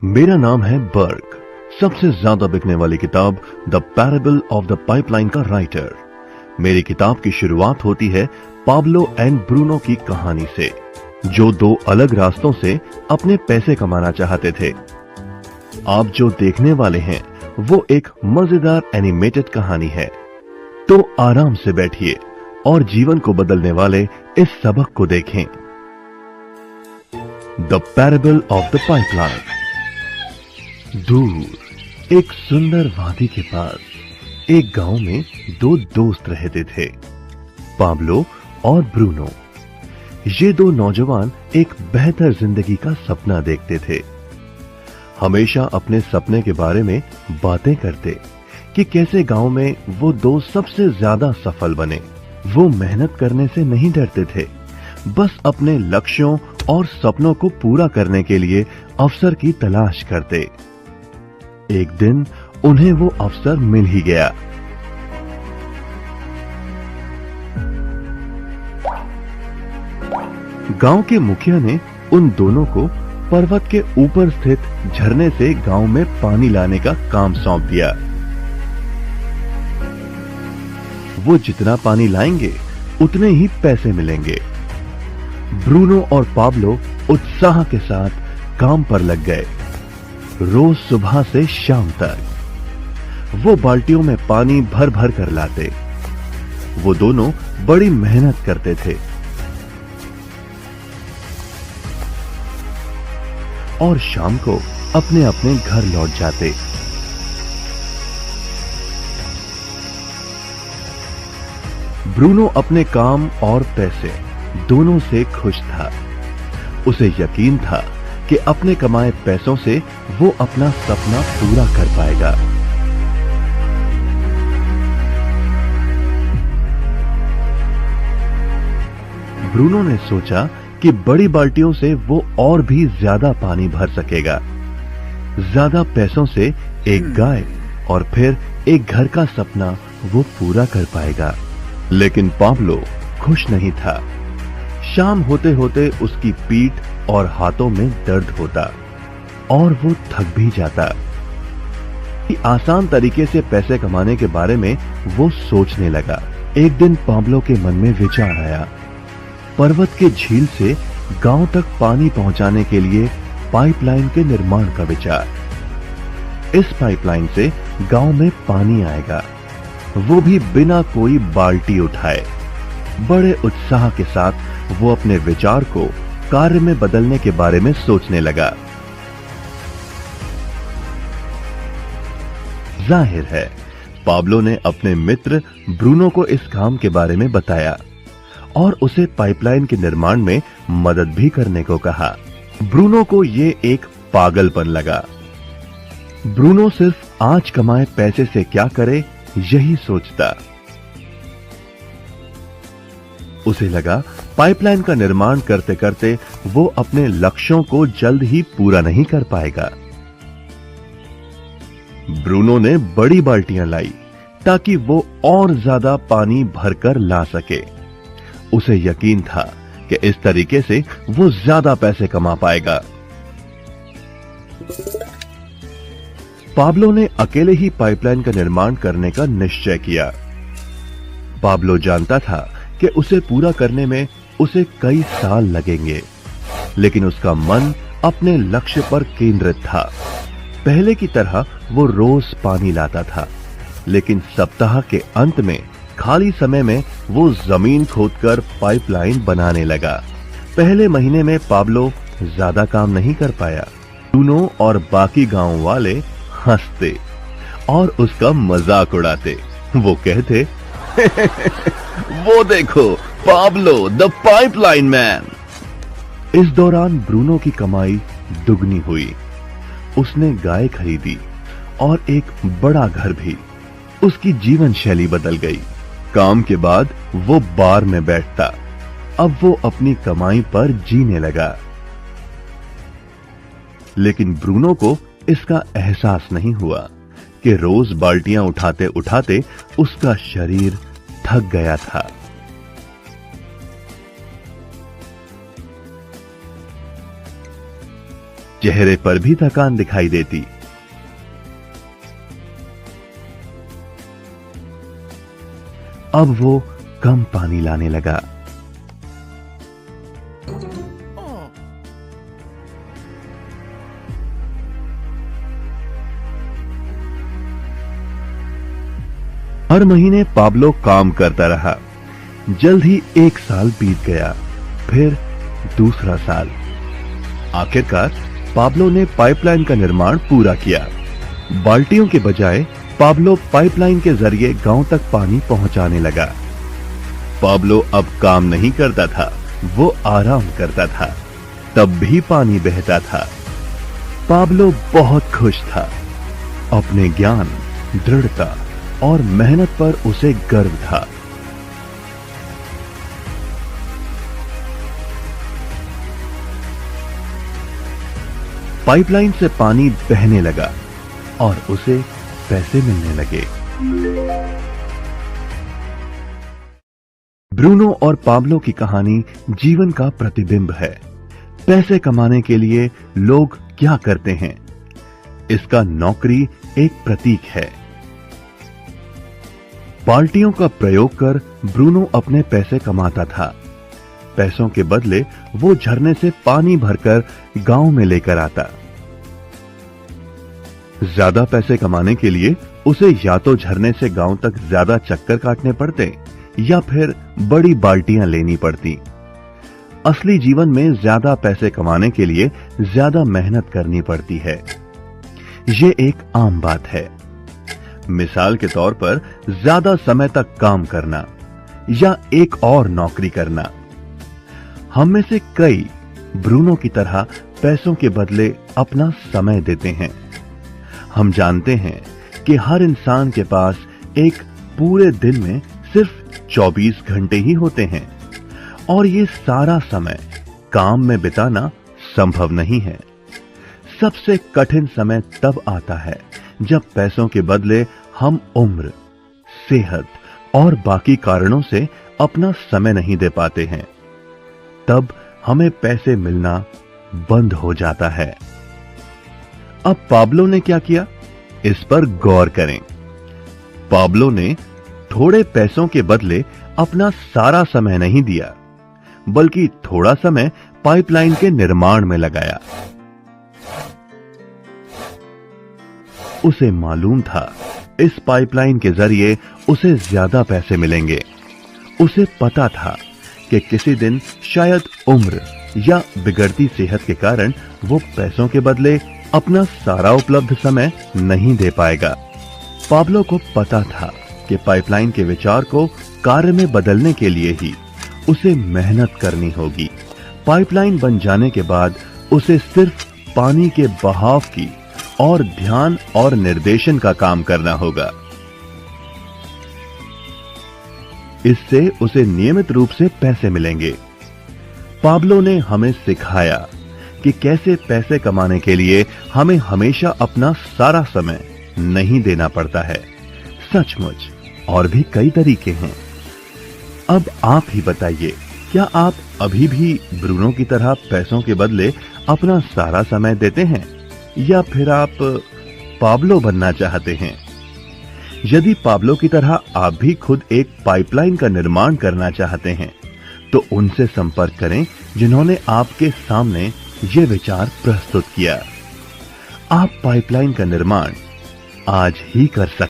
मेरा नाम है बर्ग। सबसे ज्यादा बिकने वाली किताब the parable of the pipeline का राइटर। मेरी किताब की शुरुआत होती है पाब्लो एंड ब्रूनो की कहानी से, जो दो अलग रास्तों से अपने पैसे कमाना चाहते थे। आप जो देखने वाले हैं वो एक मजेदार एनिमेटेड कहानी है, तो आराम से बैठिए और जीवन को बदलने वाले इस सबक को देखें। The parable of the pipeline. दूर एक सुंदर वादी के पास एक गांव में दो दोस्त रहते थे, पाब्लो और ब्रूनो। ये दो नौजवान एक बेहतर जिंदगी का सपना देखते थे। हमेशा अपने सपने के बारे में बातें करते कि कैसे गांव में वो दो सबसे ज्यादा सफल बने। वो मेहनत करने से नहीं डरते थे, बस अपने लक्ष्यों और सपनों को पूरा करने के लिए अवसर की तलाश करते। एक दिन उन्हें वो अवसर मिल ही गया। गांव के मुखिया ने उन दोनों को पर्वत के ऊपर स्थित झरने से गांव में पानी लाने का काम सौंप दिया। वो जितना पानी लाएंगे उतने ही पैसे मिलेंगे। ब्रूनो और पाब्लो उत्साह के साथ काम पर लग गए। रोज सुबह से शाम तक वो बाल्टियों में पानी भर भर कर लाते। वो दोनों बड़ी मेहनत करते थे और शाम को अपने अपने घर लौट जाते। ब्रूनो अपने काम और पैसे दोनों से खुश था। उसे यकीन था कि अपने कमाए पैसों से वो अपना सपना पूरा कर पाएगा। ब्रूनो ने सोचा कि बड़ी बाल्टियों से वो और भी ज्यादा पानी भर सकेगा। ज्यादा पैसों से एक गाय और फिर एक घर का सपना वो पूरा कर पाएगा। लेकिन पाब्लो खुश नहीं था। शाम होते होते उसकी पीठ और हाथों में दर्द होता और वो थक भी जाता। आसान तरीके से पैसे कमाने के बारे में वो सोचने लगा। एक दिन पाब्लो के मन में विचार आया, पर्वत के झील से गांव तक पानी पहुंचाने के लिए पाइपलाइन के निर्माण का विचार। इस पाइपलाइन से गांव में पानी आएगा, वो भी बिना कोई बाल्टी उठाए। बड़े उत्साह के साथ वो अपने विचार को कार्य में बदलने के बारे में सोचने लगा। जाहिर है पाब्लो ने अपने मित्र ब्रूनो को इस काम के बारे में बताया और उसे पाइपलाइन के निर्माण में मदद भी करने को कहा। ब्रूनो को ये एक पागलपन लगा। ब्रूनो सिर्फ आज कमाए पैसे से क्या करे यही सोचता। उसे लगा पाइपलाइन का निर्माण करते करते वो अपने लक्ष्यों को जल्द ही पूरा नहीं कर पाएगा। ब्रूनो ने बड़ी बाल्टियां लाई ताकि वो और ज्यादा पानी भरकर ला सके। उसे यकीन था कि इस तरीके से वो ज्यादा पैसे कमा पाएगा। पाब्लो ने अकेले ही पाइपलाइन का निर्माण करने का निश्चय किया। पाब्लो जानता था कि उसे पूरा करने में उसे कई साल लगेंगे, लेकिन उसका मन अपने लक्ष्य पर केंद्रित था। पहले की तरह वो रोज पानी लाता था, लेकिन सप्ताह के अंत में खाली समय में वो जमीन खोदकर पाइपलाइन बनाने लगा। पहले महीने में पाब्लो ज्यादा काम नहीं कर पाया। ब्रूनो और बाकी गांव वाले हंसते और उसका मजाक उड़ाते। वो कहते वो देखो पाब्लो द पाइपलाइन मैन। इस दौरान ब्रूनो की कमाई दुगनी हुई। उसने गाय खरीदी और एक बड़ा घर भी। उसकी जीवन शैली बदल गई। काम के बाद वो बार में बैठता। अब वो अपनी कमाई पर जीने लगा। लेकिन ब्रूनो को इसका एहसास नहीं हुआ कि रोज बाल्टियां उठाते उठाते उसका शरीर थक गया था। चेहरे पर भी थकान दिखाई देती। अब वो कम पानी लाने लगा। हर महीने पाब्लो काम करता रहा। जल्द ही 1 साल बीत गया, फिर दूसरा साल। आखिरकार पाब्लो ने पाइपलाइन का निर्माण पूरा किया। बाल्टियों के बजाय पाब्लो पाइपलाइन के जरिए गांव तक पानी पहुंचाने लगा। पाब्लो अब काम नहीं करता था, वो आराम करता था, तब भी पानी बहता था। पाब्लो बहुत खुश था। अपने ज्ञान, दृढ़ता और मेहनत पर उसे गर्व था। पाइपलाइन से पानी बहने लगा और उसे पैसे मिलने लगे। ब्रूनो और पाब्लो की कहानी जीवन का प्रतिबिंब है। पैसे कमाने के लिए लोग क्या करते हैं, इसका नौकरी एक प्रतीक है। बाल्टियों का प्रयोग कर ब्रूनो अपने पैसे कमाता था। पैसों के बदले वो झरने से पानी भरकर गांव में लेकर आता। ज्यादा पैसे कमाने के लिए उसे या तो झरने से गांव तक ज्यादा चक्कर काटने पड़ते या फिर बड़ी बाल्टियां लेनी पड़ती। असली जीवन में ज्यादा पैसे कमाने के लिए ज्यादा मेहनत करनी पड़ती है। ये एक आम बात है। मिसाल के तौर पर ज्यादा समय तक काम करना या एक और नौकरी करना। हम में से कई ब्रूनो की तरह पैसों के बदले अपना समय देते हैं। हम जानते हैं कि हर इंसान के पास एक पूरे दिन में सिर्फ 24 घंटे ही होते हैं और ये सारा समय काम में बिताना संभव नहीं है। सबसे कठिन समय तब आता है जब पैसों के बदले हम उम्र, सेहत और बाकी कारणों से अपना समय नहीं दे पाते हैं। तब हमें पैसे मिलना बंद हो जाता है। अब पाब्लो ने क्या किया, इस पर गौर करें। पाब्लो ने थोड़े पैसों के बदले अपना सारा समय नहीं दिया, बल्कि थोड़ा समय पाइपलाइन के निर्माण में लगाया। उसे मालूम था इस पाइपलाइन के जरिए उसे ज्यादा पैसे मिलेंगे। उसे पता था कि किसी दिन शायद उम्र या बिगड़ती सेहत के कारण वो पैसों के बदले अपना सारा उपलब्ध समय नहीं दे पाएगा। पाब्लो को पता था कि पाइपलाइन के विचार को कार्य में बदलने के लिए ही उसे मेहनत करनी होगी। पाइपलाइन बन जाने के बाद उसे सिर्फ पानी के बहाव की और ध्यान और निर्देशन का काम करना होगा। इससे उसे नियमित रूप से पैसे मिलेंगे। पाब्लो ने हमें सिखाया कि कैसे पैसे कमाने के लिए हमें हमेशा अपना सारा समय नहीं देना पड़ता है। सचमुच और भी कई तरीके हैं। अब आप ही बताइए, क्या आप अभी भी ब्रूनो की तरह पैसों के बदले अपना सारा समय देते हैं या फिर आप पाब्लो बनना चाहते हैं? यदि पाब्लो की तरह आप भी खुद एक पाइपलाइन का निर्माण करना चाहते हैं तो उनसे संपर्क करें जिन्होंने आपके सामने ये विचार प्रस्तुत किया। आप पाइपलाइन का निर्माण आज ही कर सकते हैं।